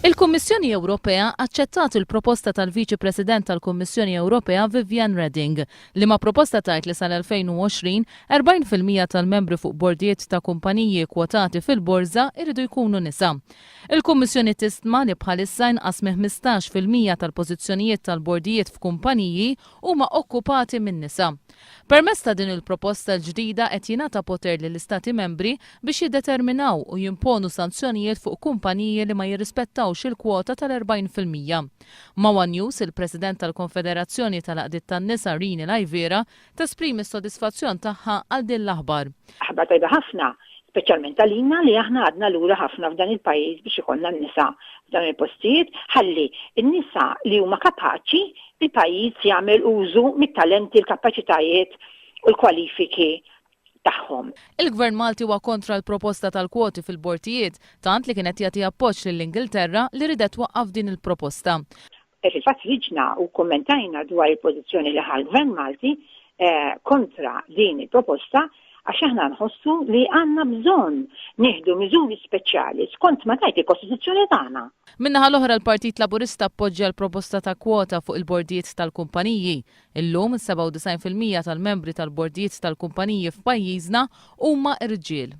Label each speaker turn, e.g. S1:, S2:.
S1: Il-Kummissjoni Ewropea aċċettat il-proposta tal-Viċi President tal-Kummissjoni Ewropea Viviane Reding li ma proposta tajt li sal-2020 40% tal-membri fuq bordijiet ta' kumpaniji kwotati fil-borża irridu jkunu nisa. Il-Kummissjoni tistma li bħalissa inqas minn 15% tal-pożizzjonijiet tal-bordijiet f'kumpaniji huma okkupati minn nisa. Permezz ta' din il-proposta l-ġdida qed jingħata poter lill-Istati membri biex jiddeterminaw u jimponu sanzjonijiet fuq kumpaniji li ma jirrispettawx il-kwota tal-40%. Mawa News, il-President tal-Konfederazzjoni tal-Għaqdiet tan-Nisa Rini Lajvera tesprimi s-sodisfazzjon tagħha għal din l-aħbar.
S2: Aħbar tajba ħafna, speċjalment għalina li aħna għadna lura ħafna f'dan il-pajjiż biex ikollna n-nisa f'dan il-postijiet, ħalli n-nisa li huma kapaċi il-pajjiż jagħmel użu mit-talenti, l-kapaċitajiet u l-kwalifiki tagħhom.
S1: Il-Gvern Malti huwa kontra l-proposta tal-kwoti fil-bortijiet, tant li kienet jagħti appoġġ lill-Ingilterra li ridet waqqaf din il-proposta.
S2: Fil-fatt liġna u kommentajna dwar il-pożizzjoni li ħal-Gvern Malti kontra din il-proposta għax aħna nħossu li għandna bżonn nieħdu miżuri speċjali skont ma tajt il-Kostituzzjoni tagħna.
S1: Minnaħa l-oħra l-Partit Laburista appoġġja l-proposta ta' kwota fuq il-bordijiet tal-kumpaniji. Illum 97% tal-membri tal-bordijiet tal-kumpaniji f'pajjiżna huma irġiel.